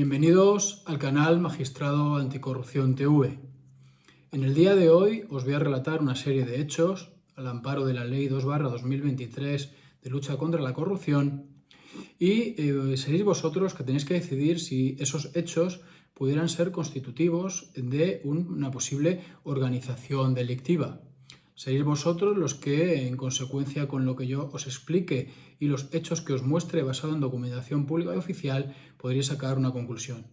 Bienvenidos al canal Magistrado Anticorrupción TV. En el día de hoy os voy a relatar una serie de hechos al amparo de la Ley 2/2023 de lucha contra la corrupción y seréis vosotros que tenéis que decidir si esos hechos pudieran ser constitutivos de una posible organización delictiva. Seréis vosotros los que, en consecuencia con lo que yo os explique y los hechos que os muestre basado en documentación pública y oficial, podréis sacar una conclusión.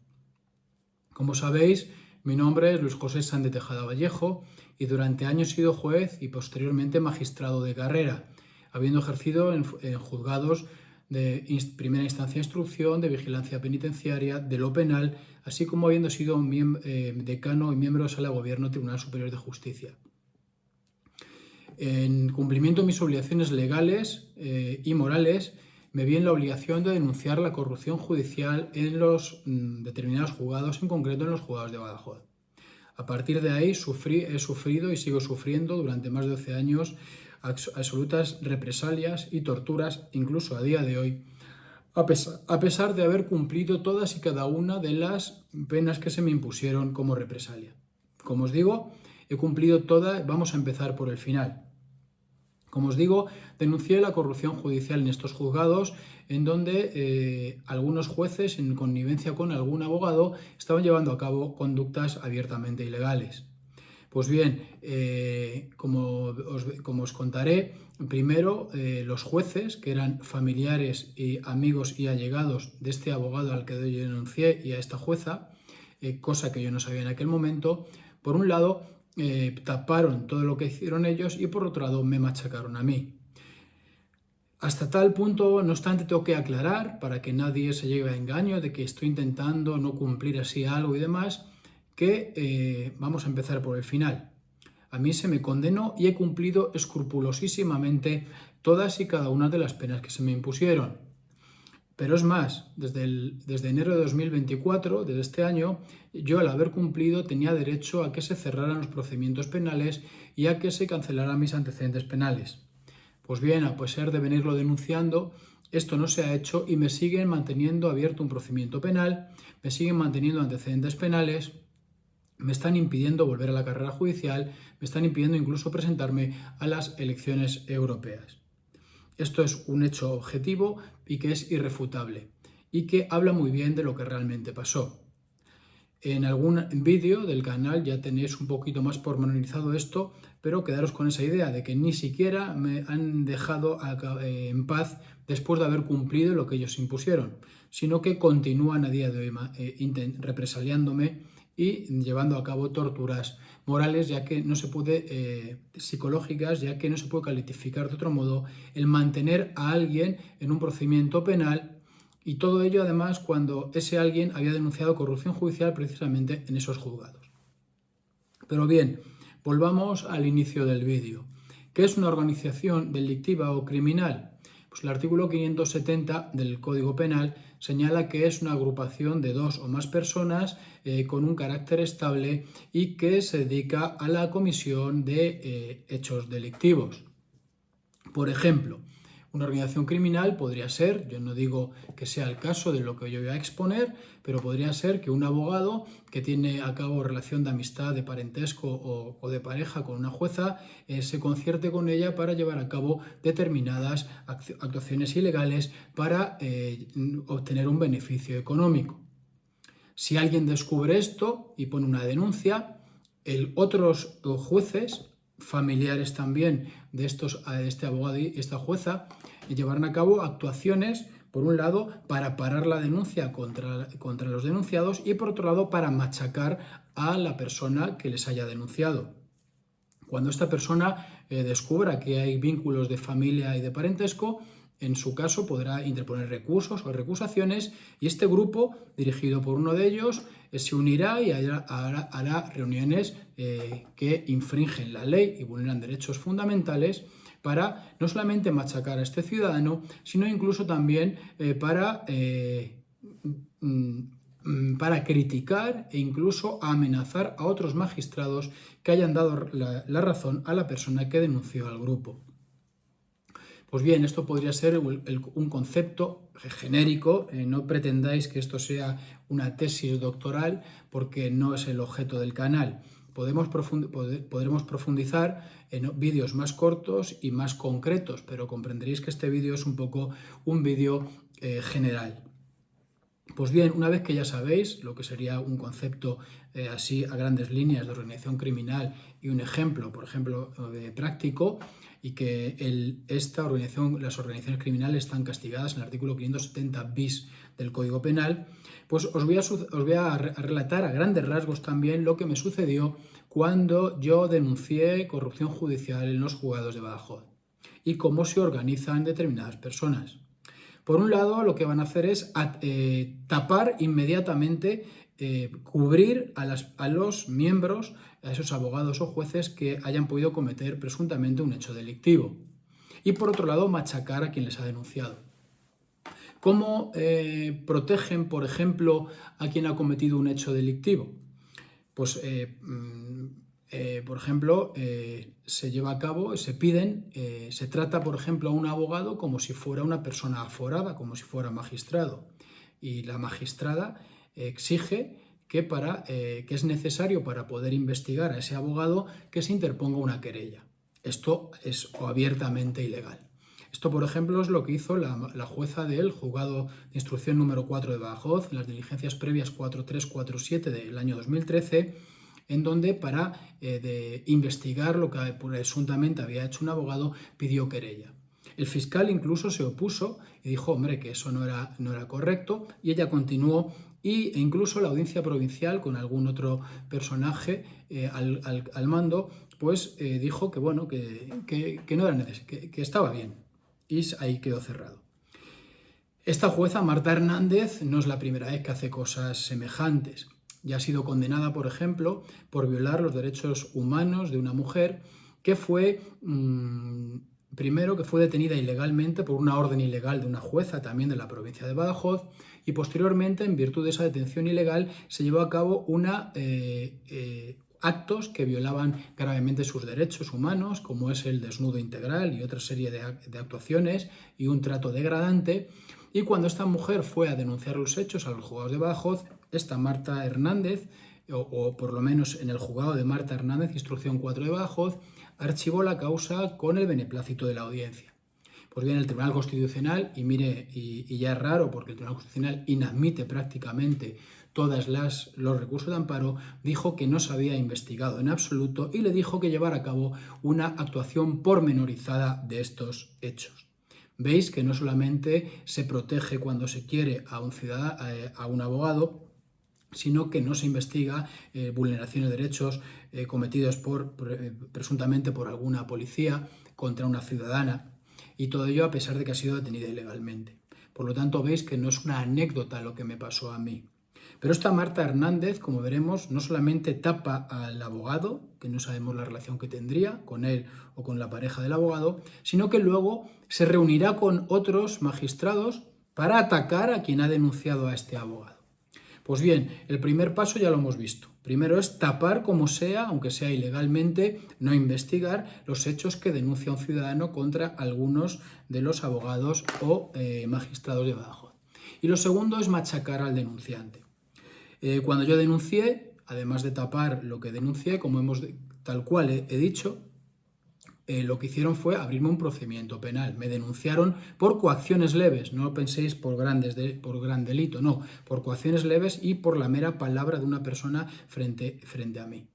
Como sabéis, mi nombre es Luis José Sanz de Tejada Vallejo y durante años he sido juez y posteriormente magistrado de carrera, habiendo ejercido en juzgados de primera instancia de instrucción, de vigilancia penitenciaria, de lo penal, así como habiendo sido decano y miembro de Sala de Gobierno del Tribunal Superior de Justicia. En cumplimiento de mis obligaciones legales y morales, me vi en la obligación de denunciar la corrupción judicial en los determinados juzgados, en concreto en los juzgados de Badajoz. A partir de ahí he sufrido y sigo sufriendo durante más de 12 años absolutas represalias y torturas, incluso a día de hoy, a pesar de haber cumplido todas y cada una de las penas que se me impusieron como represalia. Como os digo, he cumplido todas. Vamos a empezar por el final. Como os digo, denuncié la corrupción judicial en estos juzgados, en donde algunos jueces, en connivencia con algún abogado, estaban llevando a cabo conductas abiertamente ilegales. Pues bien, como os contaré, primero los jueces, que eran familiares y amigos y allegados de este abogado al que yo denuncié y a esta jueza, cosa que yo no sabía en aquel momento, por un lado, taparon todo lo que hicieron ellos y por otro lado me machacaron a mí. Hasta tal punto, no obstante, tengo que aclarar, para que nadie se lleve a engaño de que estoy intentando no cumplir así algo y demás, que vamos a empezar por el final. A mí se me condenó y he cumplido escrupulosísimamente todas y cada una de las penas que se me impusieron. Pero es más, desde enero de 2024, desde este año, yo al haber cumplido tenía derecho a que se cerraran los procedimientos penales y a que se cancelaran mis antecedentes penales. Pues bien, a pesar de venirlo denunciando, esto no se ha hecho y me siguen manteniendo abierto un procedimiento penal, me siguen manteniendo antecedentes penales, me están impidiendo volver a la carrera judicial, me están impidiendo incluso presentarme a las elecciones europeas. Esto es un hecho objetivo y que es irrefutable y que habla muy bien de lo que realmente pasó. En algún vídeo del canal ya tenéis un poquito más pormenorizado esto, pero quedaros con esa idea de que ni siquiera me han dejado en paz después de haber cumplido lo que ellos impusieron, sino que continúan a día de hoy represaliándome y llevando a cabo torturas morales, ya que no se puede, psicológicas, ya que no se puede calificar de otro modo el mantener a alguien en un procedimiento penal, y todo ello además cuando ese alguien había denunciado corrupción judicial precisamente en esos juzgados. Pero bien, volvamos al inicio del vídeo. ¿Qué es una organización delictiva o criminal? Pues el artículo 570 del Código Penal señala que es una agrupación de dos o más personas con un carácter estable y que se dedica a la comisión de hechos delictivos. Por ejemplo, una organización criminal podría ser, yo no digo que sea el caso de lo que yo voy a exponer, pero podría ser que un abogado que tiene a cabo relación de amistad, de parentesco o de pareja con una jueza, se concierte con ella para llevar a cabo determinadas actuaciones ilegales para obtener un beneficio económico. Si alguien descubre esto y pone una denuncia, otros jueces, familiares también de este abogado y esta jueza, llevarán a cabo actuaciones, por un lado, para parar la denuncia contra los denunciados y por otro lado, para machacar a la persona que les haya denunciado. Cuando esta persona descubra que hay vínculos de familia y de parentesco, en su caso podrá interponer recursos o recusaciones y este grupo, dirigido por uno de ellos, se unirá y hará reuniones que infringen la ley y vulneran derechos fundamentales para no solamente machacar a este ciudadano, sino incluso también para criticar e incluso amenazar a otros magistrados que hayan dado la razón a la persona que denunció al grupo. Pues bien, esto podría ser un concepto genérico, no pretendáis que esto sea una tesis doctoral porque no es el objeto del canal. Podremos profundizar en vídeos más cortos y más concretos, pero comprenderéis que este vídeo es un poco un vídeo general. Pues bien, una vez que ya sabéis lo que sería un concepto así a grandes líneas de organización criminal y un ejemplo, por ejemplo, práctico, y que las organizaciones criminales están castigadas en el artículo 570 bis del Código Penal, pues os voy a relatar a grandes rasgos también lo que me sucedió cuando yo denuncié corrupción judicial en los juzgados de Badajoz y cómo se organizan determinadas personas. Por un lado, lo que van a hacer es tapar inmediatamente, cubrir a los miembros, a esos abogados o jueces que hayan podido cometer presuntamente un hecho delictivo. Y por otro lado, machacar a quien les ha denunciado. ¿Cómo protegen, por ejemplo, a quien ha cometido un hecho delictivo? Pues por ejemplo, se lleva a cabo, se trata, por ejemplo, a un abogado como si fuera una persona aforada, como si fuera magistrado. Y la magistrada exige que es necesario para poder investigar a ese abogado que se interponga una querella. Esto es abiertamente ilegal. Esto, por ejemplo, es lo que hizo la jueza del juzgado de instrucción número 4 de Badajoz en las diligencias previas 4347 del año 2013, en donde para investigar lo que presuntamente había hecho un abogado pidió querella. El fiscal incluso se opuso y dijo, hombre, que eso no era correcto, y ella continuó, e incluso la audiencia provincial con algún otro personaje al mando, pues dijo que bueno, que no era necesario, que estaba bien, y ahí quedó cerrado. Esta jueza, Marta Hernández, no es la primera vez que hace cosas semejantes. Ya ha sido condenada, por ejemplo, por violar los derechos humanos de una mujer que fue, primero, que fue detenida ilegalmente por una orden ilegal de una jueza también de la provincia de Badajoz, y posteriormente, en virtud de esa detención ilegal, se llevó a cabo actos que violaban gravemente sus derechos humanos, como es el desnudo integral y otra serie de actuaciones y un trato degradante. Y cuando esta mujer fue a denunciar los hechos a los juzgados de Badajoz, esta Marta Hernández, o por lo menos en el juzgado de Marta Hernández, instrucción 4 de Badajoz, archivó la causa con el beneplácito de la audiencia. Pues bien, el Tribunal Constitucional, y ya es raro porque el Tribunal Constitucional inadmite prácticamente todos los recursos de amparo, dijo que no se había investigado en absoluto y le dijo que llevara a cabo una actuación pormenorizada de estos hechos. Veis que no solamente se protege cuando se quiere a un abogado, sino que no se investiga vulneraciones de derechos cometidos presuntamente por alguna policía contra una ciudadana, y todo ello a pesar de que ha sido detenida ilegalmente. Por lo tanto, veis que no es una anécdota lo que me pasó a mí. Pero esta Marta Hernández, como veremos, no solamente tapa al abogado, que no sabemos la relación que tendría con él o con la pareja del abogado, sino que luego se reunirá con otros magistrados para atacar a quien ha denunciado a este abogado. Pues bien, el primer paso ya lo hemos visto. Primero es tapar como sea, aunque sea ilegalmente, no investigar los hechos que denuncia un ciudadano contra algunos de los abogados o magistrados de Badajoz. Y lo segundo es machacar al denunciante. Cuando yo denuncié, además de tapar lo que denuncié, tal cual he dicho, lo que hicieron fue abrirme un procedimiento penal. Me denunciaron por coacciones leves, no penséis por gran delito, no, por coacciones leves y por la mera palabra de una persona frente a mí.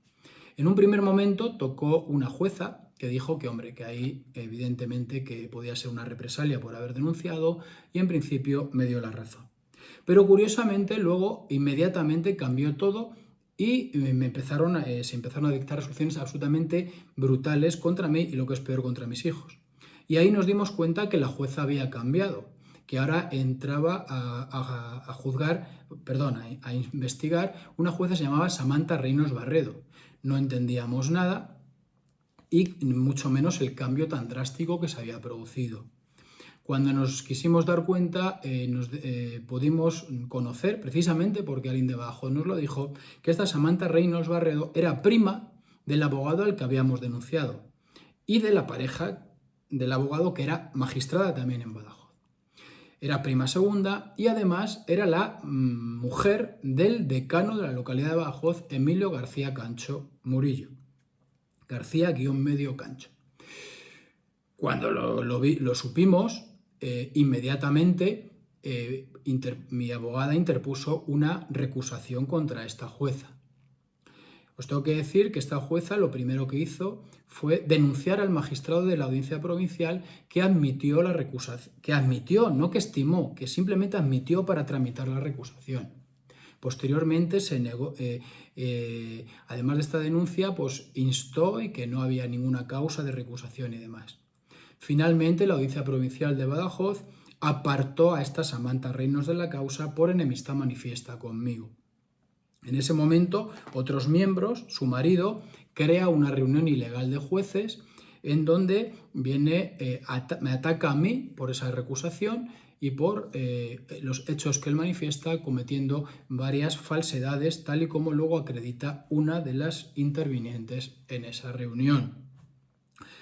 En un primer momento tocó una jueza que dijo que, hombre, que ahí evidentemente que podía ser una represalia por haber denunciado, y en principio me dio la razón. Pero curiosamente luego inmediatamente cambió todo y se empezaron a dictar resoluciones absolutamente brutales contra mí y, lo que es peor, contra mis hijos. Y ahí nos dimos cuenta que la jueza había cambiado, que ahora entraba a investigar una jueza que se llamaba Samantha Reinos Barredo. No entendíamos nada y mucho menos el cambio tan drástico que se había producido. Cuando nos quisimos dar cuenta, pudimos conocer, precisamente porque alguien de Badajoz nos lo dijo, que esta Samantha Reinos Barredo era prima del abogado al que habíamos denunciado y de la pareja del abogado que era magistrada también en Badajoz. Era prima segunda y además era la mujer del decano de la localidad de Badajoz, Emilio García Cancho Murillo. García-medio Cancho. Cuando lo supimos, inmediatamente mi abogada interpuso una recusación contra esta jueza. Os tengo que decir que esta jueza lo primero que hizo fue denunciar al magistrado de la Audiencia Provincial que admitió la recusación, que admitió, no que estimó, que simplemente admitió para tramitar la recusación. Posteriormente se negó, además de esta denuncia, pues instó y que no había ninguna causa de recusación y demás. Finalmente, la Audiencia Provincial de Badajoz apartó a esta Samantha Reinos de la causa por enemistad manifiesta conmigo. En ese momento, otros miembros, su marido, crea una reunión ilegal de jueces en donde me ataca a mí por esa recusación y por los hechos que él manifiesta, cometiendo varias falsedades, tal y como luego acredita una de las intervinientes en esa reunión.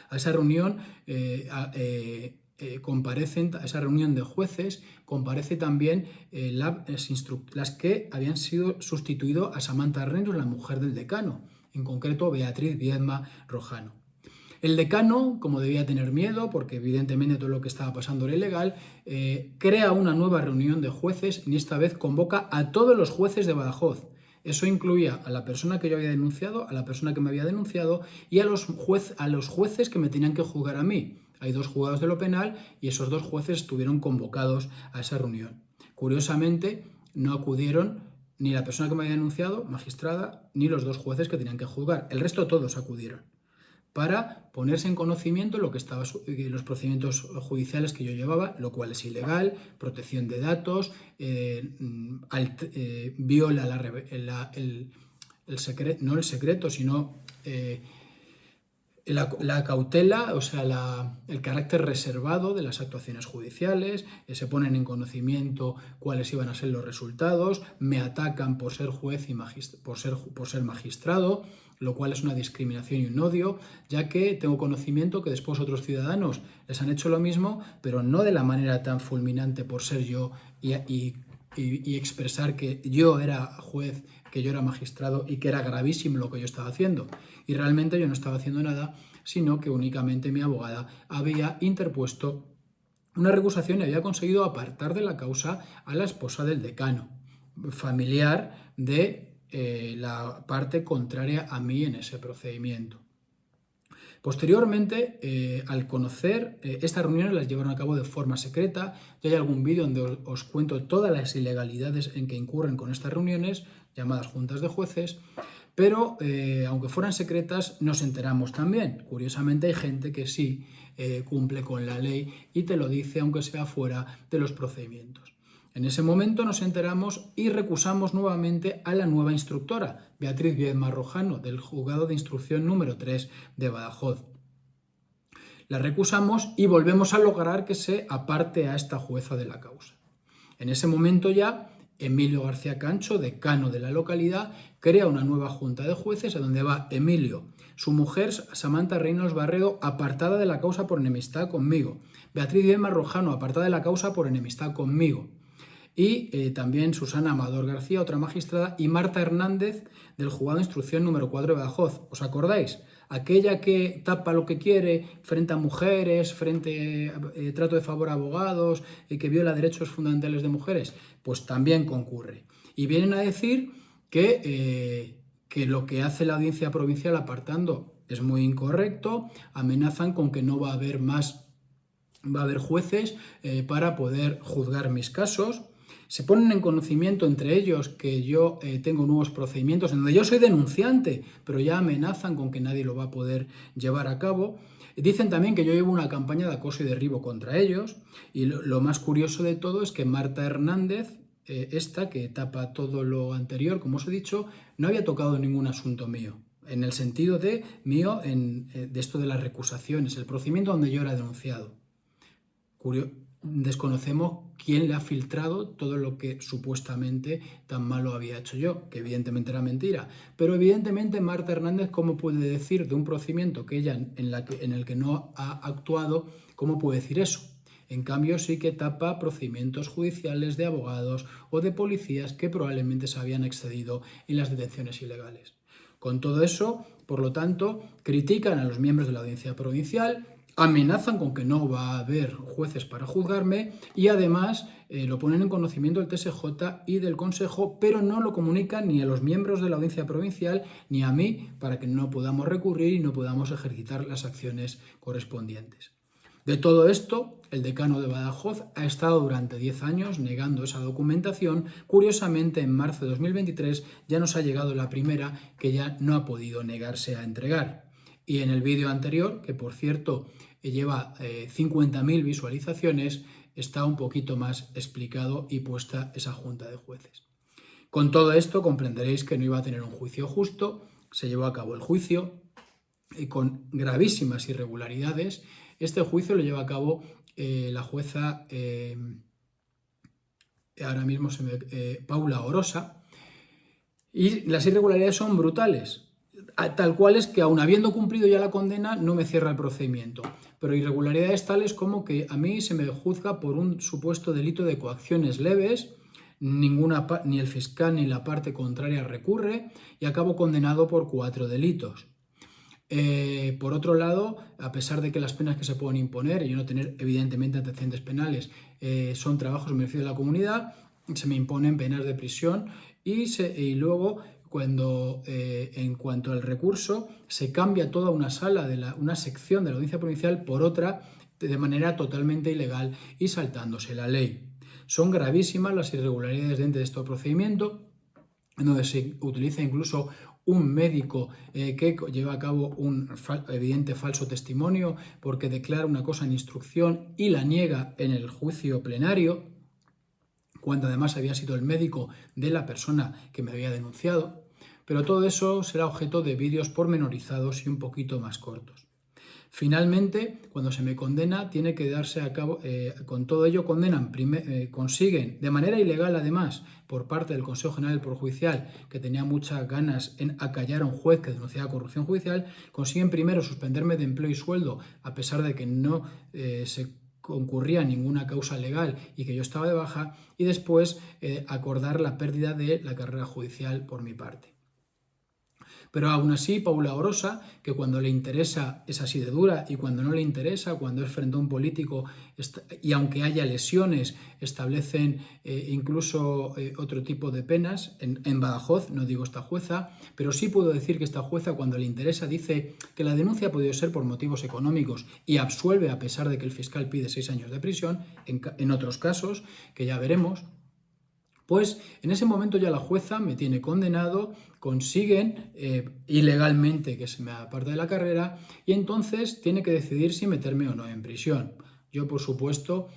A esa reunión a esa reunión de jueces comparece también las que habían sido sustituido a Samantha Reinos, la mujer del decano, en concreto Beatriz Viedma Rojano. El decano, como debía tener miedo, porque evidentemente todo lo que estaba pasando era ilegal, crea una nueva reunión de jueces y esta vez convoca a todos los jueces de Badajoz. Eso incluía a la persona que yo había denunciado, a la persona que me había denunciado y a los jueces que me tenían que juzgar a mí. Hay 2 juzgados de lo penal y esos 2 jueces estuvieron convocados a esa reunión. Curiosamente, no acudieron ni la persona que me había denunciado, magistrada, ni los 2 jueces que tenían que juzgar. El resto todos acudieron para ponerse en conocimiento de lo que estaba los procedimientos judiciales que yo llevaba, lo cual es ilegal, protección de datos, viola el secreto, no el secreto, sino la cautela, o sea, el carácter reservado de las actuaciones judiciales, se ponen en conocimiento cuáles iban a ser los resultados, me atacan por ser juez y por ser magistrado, lo cual es una discriminación y un odio, ya que tengo conocimiento que después otros ciudadanos les han hecho lo mismo, pero no de la manera tan fulminante por ser yo y expresar que yo era juez, que yo era magistrado y que era gravísimo lo que yo estaba haciendo. Y realmente yo no estaba haciendo nada, sino que únicamente mi abogada había interpuesto una recusación y había conseguido apartar de la causa a la esposa del decano, familiar de la parte contraria a mí en ese procedimiento. Posteriormente, al conocer, estas reuniones las llevaron a cabo de forma secreta. Ya hay algún vídeo donde os cuento todas las ilegalidades en que incurren con estas reuniones, llamadas juntas de jueces, pero aunque fueran secretas, nos enteramos también. Curiosamente hay gente que sí cumple con la ley y te lo dice aunque sea fuera de los procedimientos. En ese momento nos enteramos y recusamos nuevamente a la nueva instructora, Beatriz Viedma Rojano, del Juzgado de Instrucción número 3 de Badajoz. La recusamos y volvemos a lograr que se aparte a esta jueza de la causa. En ese momento ya Emilio García Cancho, decano de la localidad, crea una nueva junta de jueces a donde va Emilio, su mujer Samantha Reinos Barredo, apartada de la causa por enemistad conmigo, Beatriz Viedma Rojano, apartada de la causa por enemistad conmigo, y también Susana Amador García, otra magistrada, y Marta Hernández del Juzgado de Instrucción número 4 de Badajoz. ¿Os acordáis? Aquella que tapa lo que quiere frente a mujeres, frente a trato de favor a abogados y que viola derechos fundamentales de mujeres, pues también concurre. Y vienen a decir que lo que hace la Audiencia Provincial apartando es muy incorrecto, amenazan con que no va a haber jueces para poder juzgar mis casos. Se ponen en conocimiento entre ellos que yo tengo nuevos procedimientos en donde yo soy denunciante, pero ya amenazan con que nadie lo va a poder llevar a cabo. Dicen también que yo llevo una campaña de acoso y derribo contra ellos. Y lo más curioso de todo es que Marta Hernández, esta que tapa todo lo anterior, como os he dicho, no había tocado ningún asunto mío. En el sentido de mío, de esto de las recusaciones, el procedimiento donde yo era denunciado. desconocemos quién le ha filtrado todo lo que supuestamente tan malo había hecho yo, que evidentemente era mentira. Pero evidentemente Marta Hernández, ¿cómo puede decir de un procedimiento que ella en el que no ha actuado, cómo puede decir eso? En cambio, sí que tapa procedimientos judiciales de abogados o de policías que probablemente se habían excedido en las detenciones ilegales. Con todo eso, por lo tanto, critican a los miembros de la Audiencia Provincial, amenazan con que no va a haber jueces para juzgarme y además lo ponen en conocimiento del TSJ y del Consejo, pero no lo comunican ni a los miembros de la Audiencia Provincial ni a mí para que no podamos recurrir y no podamos ejercitar las acciones correspondientes. De todo esto, el decano de Badajoz ha estado durante 10 años negando esa documentación. Curiosamente, en marzo de 2023 ya nos ha llegado la primera que ya no ha podido negarse a entregar. Y en el vídeo anterior, que por cierto lleva 50.000 visualizaciones, está un poquito más explicado y puesta esa junta de jueces. Con todo esto comprenderéis que no iba a tener un juicio justo, se llevó a cabo el juicio con gravísimas irregularidades. Este juicio lo lleva a cabo la jueza, ahora mismo Paula Orosa, y las irregularidades son brutales. Tal cual es que aun habiendo cumplido ya la condena no me cierra el procedimiento, pero irregularidades tales como que a mí se me juzga por un supuesto delito de coacciones leves, ni el fiscal ni la parte contraria recurre y acabo condenado por 4 delitos. Por otro lado, a pesar de que las penas que se pueden imponer y yo no tener evidentemente antecedentes penales son trabajos en beneficio de la comunidad, se me imponen penas de prisión y luego en cuanto al recurso se cambia toda una sala una sección de la Audiencia Provincial por otra de manera totalmente ilegal y saltándose la ley. Son gravísimas las irregularidades dentro de este procedimiento, donde se utiliza incluso un médico que lleva a cabo un evidente falso testimonio porque declara una cosa en instrucción y la niega en el juicio plenario, cuando además había sido el médico de la persona que me había denunciado. Pero todo eso será objeto de vídeos pormenorizados y un poquito más cortos. Finalmente, cuando se me condena, tiene que darse a cabo, con todo ello consiguen, de manera ilegal además, por parte del Consejo General del Poder Judicial, que tenía muchas ganas en acallar a un juez que denunciaba corrupción judicial, consiguen primero suspenderme de empleo y sueldo, a pesar de que no se concurría ninguna causa legal y que yo estaba de baja, y después acordar la pérdida de la carrera judicial por mi parte. Pero aún así, Paula Orosa, que cuando le interesa es así de dura y cuando no le interesa, cuando es frente a un político y aunque haya lesiones, establecen incluso otro tipo de penas. En Badajoz, no digo esta jueza, pero sí puedo decir que esta jueza cuando le interesa dice que la denuncia ha podido ser por motivos económicos y absuelve a pesar de que el fiscal pide 6 años de prisión, en otros casos, que ya veremos. Pues en ese momento ya la jueza me tiene condenado, consiguen ilegalmente que se me aparte de la carrera y entonces tiene que decidir si meterme o no en prisión. Yo, por supuesto,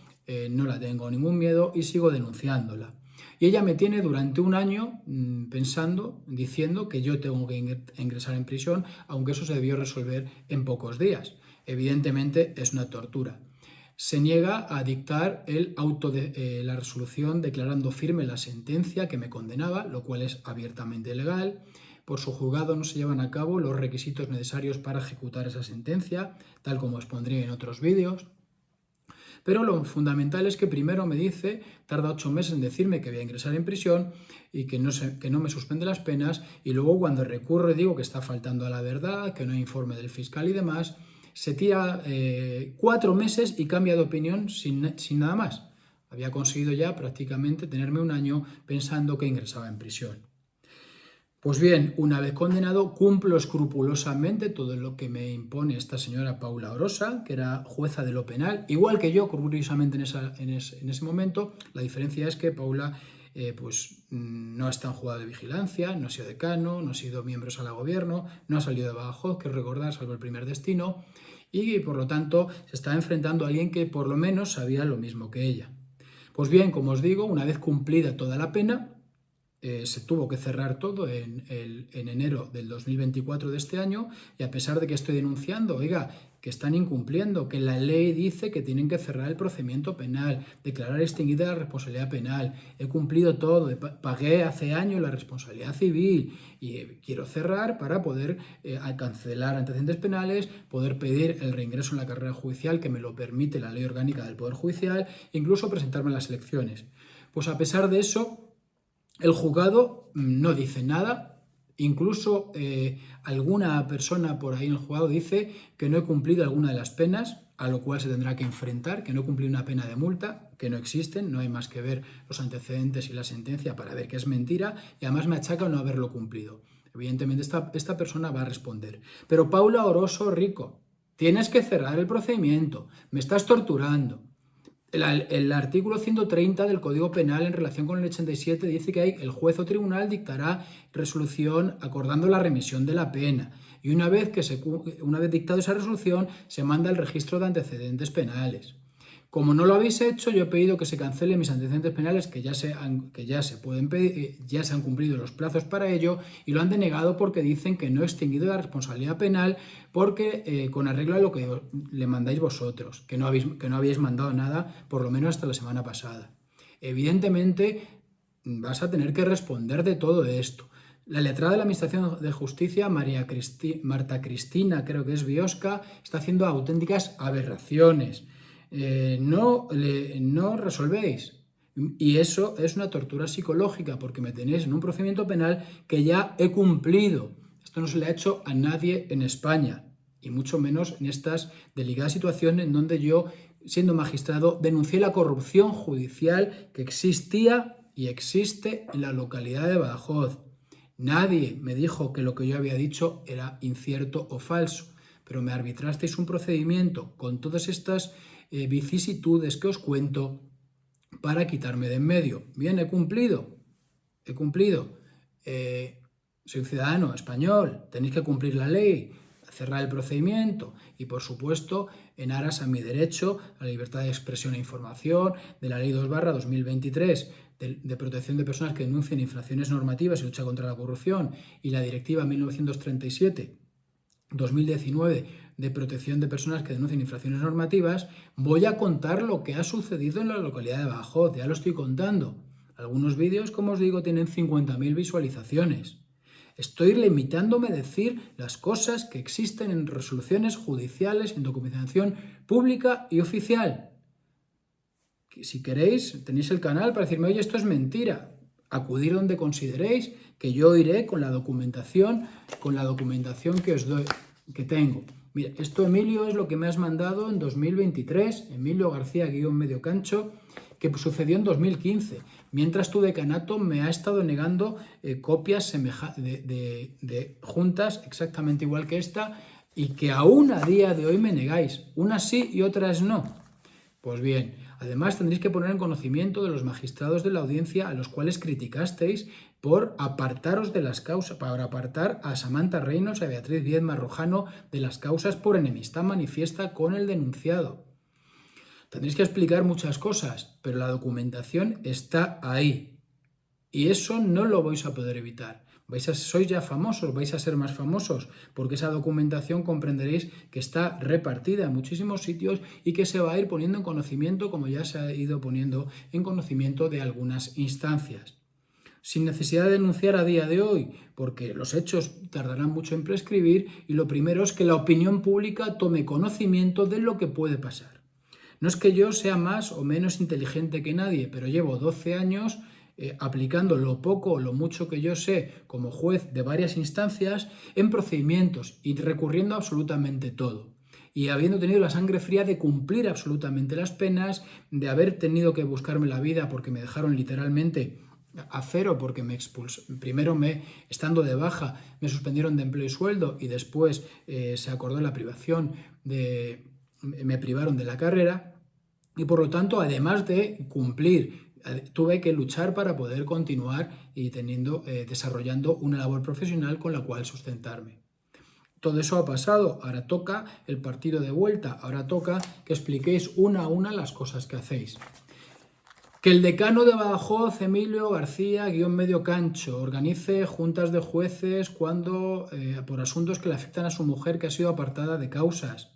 no la tengo ningún miedo y sigo denunciándola. Y ella me tiene durante un año diciendo que yo tengo que ingresar en prisión, aunque eso se debió resolver en pocos días. Evidentemente es una tortura. Se niega a dictar la resolución declarando firme la sentencia que me condenaba, lo cual es abiertamente ilegal. Por su juzgado no se llevan a cabo los requisitos necesarios para ejecutar esa sentencia, tal como expondré en otros vídeos. Pero lo fundamental es que primero me dice, tarda 8 meses en decirme que voy a ingresar en prisión y que no me suspende las penas, y luego cuando recurro digo que está faltando a la verdad, que no hay informe del fiscal y demás. Se tira 4 meses y cambia de opinión sin nada más. Había conseguido ya prácticamente tenerme un año pensando que ingresaba en prisión. Pues bien, una vez condenado, cumplo escrupulosamente todo lo que me impone esta señora Paula Orosa, que era jueza de lo penal, igual que yo, curiosamente en ese momento. La diferencia es que Paula no está en juzgado de vigilancia, no ha sido decano, no ha sido miembro de sala de gobierno, no ha salido de Badajoz, que recordar, salvo el primer destino, y por lo tanto se está enfrentando a alguien que por lo menos sabía lo mismo que ella. Pues bien, como os digo, una vez cumplida toda la pena, se tuvo que cerrar todo en enero del 2024 de este año, y a pesar de que estoy denunciando, oiga, que están incumpliendo, que la ley dice que tienen que cerrar el procedimiento penal, declarar extinguida la responsabilidad penal. He cumplido todo, pagué hace años la responsabilidad civil y quiero cerrar para poder cancelar antecedentes penales, poder pedir el reingreso en la carrera judicial que me lo permite la ley orgánica del Poder Judicial, incluso presentarme en las elecciones. Pues a pesar de eso, el juzgado no dice nada. Incluso alguna persona por ahí en el juzgado dice que no he cumplido alguna de las penas, a lo cual se tendrá que enfrentar, que no he cumplido una pena de multa, que no existen, no hay más que ver los antecedentes y la sentencia para ver que es mentira, y además me achaca no haberlo cumplido. Evidentemente esta persona va a responder. Pero Paula Oroso Rico, tienes que cerrar el procedimiento, me estás torturando. El artículo 130 del Código Penal en relación con el 87 dice que el juez o tribunal dictará resolución acordando la remisión de la pena y una vez dictado esa resolución se manda al registro de antecedentes penales. Como no lo habéis hecho, yo he pedido que se cancelen mis antecedentes penales que ya se pueden pedir, ya se han cumplido los plazos para ello y lo han denegado porque dicen que no he extinguido la responsabilidad penal porque con arreglo a lo que le mandáis vosotros, que no habéis mandado nada por lo menos hasta la semana pasada. Evidentemente vas a tener que responder de todo esto. La letrada de la Administración de Justicia, Marta Cristina, creo que es Biosca, está haciendo auténticas aberraciones. No resolvéis. Y eso es una tortura psicológica porque me tenéis en un procedimiento penal que ya he cumplido. Esto no se le ha hecho a nadie en España y mucho menos en estas delicadas situaciones en donde yo, siendo magistrado, denuncié la corrupción judicial que existía y existe en la localidad de Badajoz. Nadie me dijo que lo que yo había dicho era incierto o falso, pero me arbitrasteis un procedimiento con todas estas vicisitudes que os cuento para quitarme de en medio. Bien, he cumplido. Soy un ciudadano español, tenéis que cumplir la ley, cerrar el procedimiento y, por supuesto, en aras a mi derecho a la libertad de expresión e información, de la Ley 2/2023 de protección de personas que denuncien infracciones normativas y lucha contra la corrupción y la Directiva 1937-2019 de protección de personas que denuncien infracciones normativas, voy a contar lo que ha sucedido en la localidad de Badajoz, ya lo estoy contando. Algunos vídeos, como os digo, tienen 50.000 visualizaciones. Estoy limitándome a decir las cosas que existen en resoluciones judiciales, en documentación pública y oficial. Si queréis, tenéis el canal para decirme, oye, esto es mentira. Acudir donde consideréis que yo iré con la documentación que os doy, que tengo. Mira, esto, Emilio, es lo que me has mandado en 2023, Emilio García-Medio Cancho, que sucedió en 2015. Mientras tu decanato me ha estado negando copias de juntas exactamente igual que esta y que aún a día de hoy me negáis. Unas sí y otras no. Pues bien, además tendréis que poner en conocimiento de los magistrados de la audiencia a los cuales criticasteis por apartaros de las causas, para apartar a Samantha Reynolds y a Beatriz Díez Marrojano de las causas por enemistad manifiesta con el denunciado. Tendréis que explicar muchas cosas, pero la documentación está ahí. Y eso no lo vais a poder evitar. Sois ya famosos, vais a ser más famosos, porque esa documentación comprenderéis que está repartida en muchísimos sitios y que se va a ir poniendo en conocimiento, como ya se ha ido poniendo en conocimiento de algunas instancias. Sin necesidad de denunciar a día de hoy, porque los hechos tardarán mucho en prescribir y lo primero es que la opinión pública tome conocimiento de lo que puede pasar. No es que yo sea más o menos inteligente que nadie, pero llevo 12 años aplicando lo poco o lo mucho que yo sé como juez de varias instancias en procedimientos y recurriendo a absolutamente todo. Y habiendo tenido la sangre fría de cumplir absolutamente las penas, de haber tenido que buscarme la vida porque me dejaron literalmente a cero porque me expulsaron. Primero, estando de baja, me suspendieron de empleo y sueldo y después se acordó la privación me privaron de la carrera y por lo tanto, además de cumplir, tuve que luchar para poder continuar y desarrollando una labor profesional con la cual sustentarme. Todo eso ha pasado, ahora toca el partido de vuelta, ahora toca que expliquéis una a una las cosas que hacéis. Que el decano de Badajoz, Emilio García-Medio Cancho, organice juntas de jueces por asuntos que le afectan a su mujer que ha sido apartada de causas.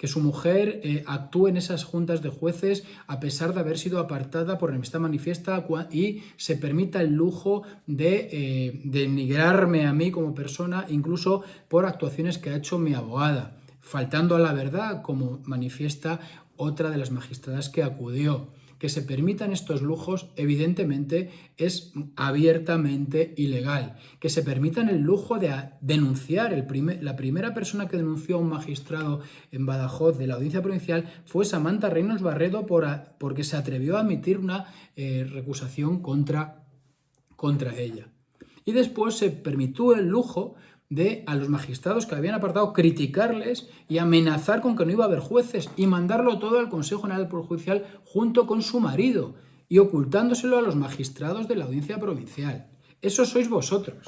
que su mujer actúe en esas juntas de jueces a pesar de haber sido apartada por enemistad manifiesta y se permita el lujo de denigrarme a mí como persona, incluso por actuaciones que ha hecho mi abogada, faltando a la verdad, como manifiesta otra de las magistradas que acudió. Que se permitan estos lujos, evidentemente, es abiertamente ilegal. Que se permitan el lujo de denunciar. La primera persona que denunció a un magistrado en Badajoz de la Audiencia Provincial fue Samantha Reynolds Barredo porque se atrevió a emitir una recusación contra ella. Y después se permitió el lujo de a los magistrados que habían apartado criticarles y amenazar con que no iba a haber jueces y mandarlo todo al Consejo General del Poder Judicial junto con su marido y ocultándoselo a los magistrados de la Audiencia Provincial. Eso sois vosotros.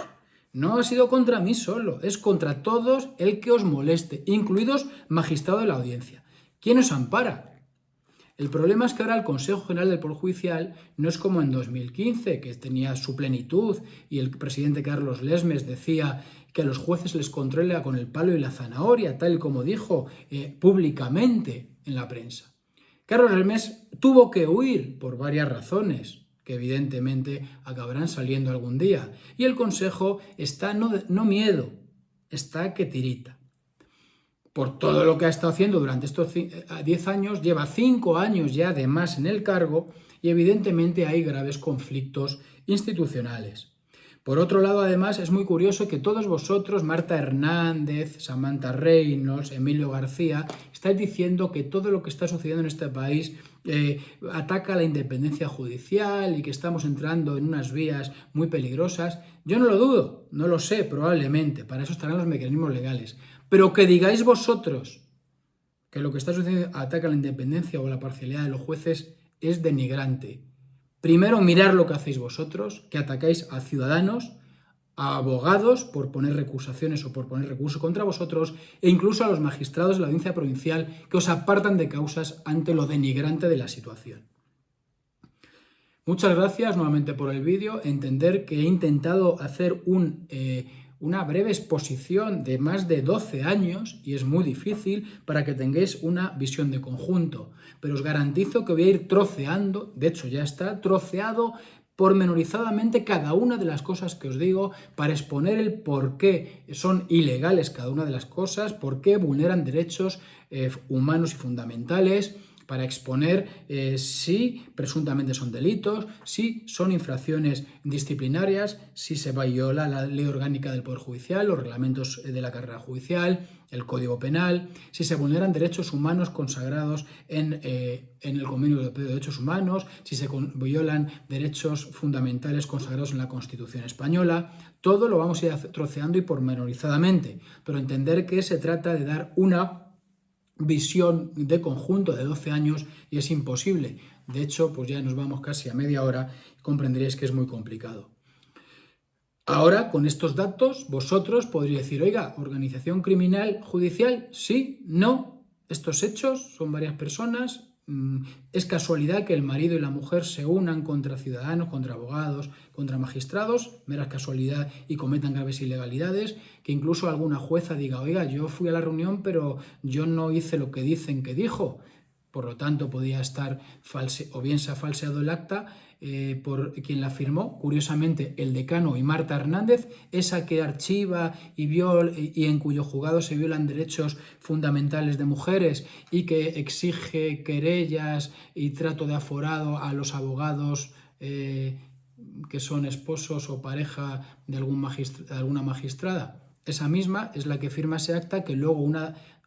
No ha sido contra mí solo, es contra todos el que os moleste, incluidos magistrados de la Audiencia. ¿Quién os ampara? El problema es que ahora el Consejo General del Poder Judicial no es como en 2015, que tenía su plenitud y el presidente Carlos Lesmes decía que a los jueces les controla con el palo y la zanahoria, tal y como dijo públicamente en la prensa. Carlos Lesmes tuvo que huir por varias razones, que evidentemente acabarán saliendo algún día. Y el Consejo está no miedo, está que tirita. Por todo lo que ha estado haciendo durante estos 10 años, lleva 5 años ya de más en el cargo y evidentemente hay graves conflictos institucionales. Por otro lado, además, es muy curioso que todos vosotros, Marta Hernández, Samantha Reynolds, Emilio García, estáis diciendo que todo lo que está sucediendo en este país ataca la independencia judicial y que estamos entrando en unas vías muy peligrosas. Yo no lo dudo, no lo sé, probablemente, para eso estarán los mecanismos legales. Pero que digáis vosotros que lo que está sucediendo ataca la independencia o la parcialidad de los jueces es denigrante. Primero, mirar lo que hacéis vosotros, que atacáis a ciudadanos, a abogados por poner recusaciones o por poner recursos contra vosotros e incluso a los magistrados de la Audiencia Provincial que os apartan de causas ante lo denigrante de la situación. Muchas gracias nuevamente por el vídeo. Entender que he intentado hacer una breve exposición de más de 12 años y es muy difícil para que tengáis una visión de conjunto. Pero os garantizo que voy a ir troceando, de hecho ya está troceado pormenorizadamente cada una de las cosas que os digo para exponer el por qué son ilegales cada una de las cosas, por qué vulneran derechos humanos y fundamentales, para exponer si presuntamente son delitos, si son infracciones disciplinarias, si se viola la ley orgánica del Poder Judicial, los reglamentos de la carrera judicial, el Código Penal, si se vulneran derechos humanos consagrados en el Convenio Europeo de Derechos Humanos, si se violan derechos fundamentales consagrados en la Constitución Española. Todo lo vamos a ir troceando y pormenorizadamente, pero entender que se trata de dar una visión de conjunto de 12 años y es imposible. De hecho, pues ya nos vamos casi a media hora y comprenderéis que es muy complicado. Ahora, con estos datos, vosotros podríais decir, oiga, ¿organización criminal judicial? Sí, no. Estos hechos son varias personas. Es casualidad que el marido y la mujer se unan contra ciudadanos, contra abogados, contra magistrados, mera casualidad, y cometan graves ilegalidades, que incluso alguna jueza diga, oiga, yo fui a la reunión pero yo no hice lo que dicen que dijo, por lo tanto podía estar o bien se ha falseado el acta por quien la firmó, curiosamente el decano y Marta Hernández, esa que archiva y en cuyo juzgado se violan derechos fundamentales de mujeres y que exige querellas y trato de aforado a los abogados que son esposos o pareja de alguna magistrada. Esa misma es la que firma ese acta que luego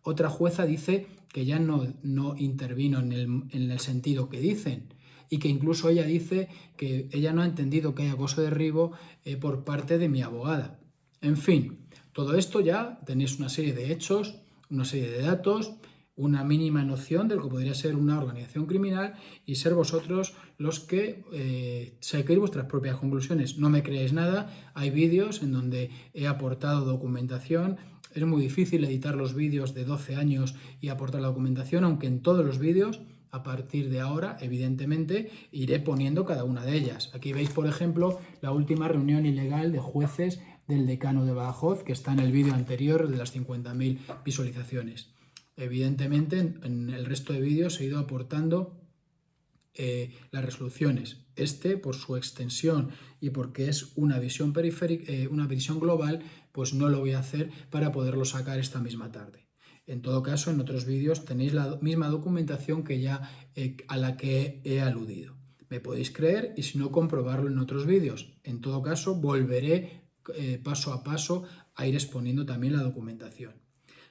otra jueza dice que ya no intervino en el sentido que dicen y que incluso ella dice que ella no ha entendido que hay acoso de derribo por parte de mi abogada. En fin, todo esto ya tenéis una serie de hechos, una serie de datos, una mínima noción de lo que podría ser una organización criminal y ser vosotros los que saquéis vuestras propias conclusiones. No me creáis nada, hay vídeos en donde he aportado documentación. Es muy difícil editar los vídeos de 12 años y aportar la documentación, aunque en todos los vídeos, a partir de ahora, evidentemente, iré poniendo cada una de ellas. Aquí veis, por ejemplo, la última reunión ilegal de jueces del decano de Badajoz, que está en el vídeo anterior de las 50.000 visualizaciones. Evidentemente, en el resto de vídeos he ido aportando las resoluciones. Por su extensión y porque es una visión periférica, una visión global, pues no lo voy a hacer para poderlo sacar esta misma tarde. En todo caso, en otros vídeos tenéis la misma documentación que ya a la que he aludido. Me podéis creer y si no, comprobarlo en otros vídeos. En todo caso, volveré paso a paso a ir exponiendo también la documentación.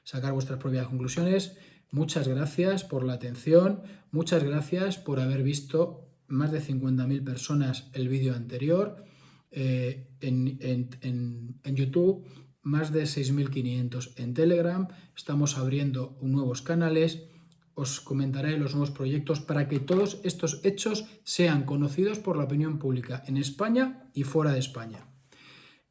Sacar vuestras propias conclusiones. Muchas gracias por la atención, muchas gracias por haber visto más de 50.000 personas el vídeo anterior, en YouTube más de 6.500 en Telegram. Estamos abriendo nuevos canales, os comentaré los nuevos proyectos para que todos estos hechos sean conocidos por la opinión pública en España y fuera de España.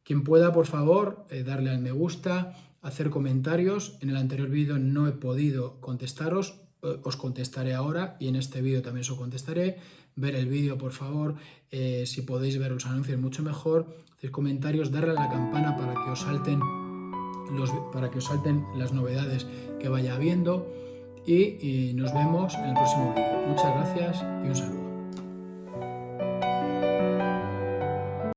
Quien pueda, por favor, darle al me gusta, hacer comentarios. En el anterior vídeo no he podido contestaros, os contestaré ahora y en este vídeo también os contestaré. Ver el vídeo, por favor, si podéis ver los anuncios mucho mejor. Hacer comentarios, darle a la campana para que os salten las novedades que vaya habiendo y nos vemos en el próximo vídeo. Muchas gracias y un saludo.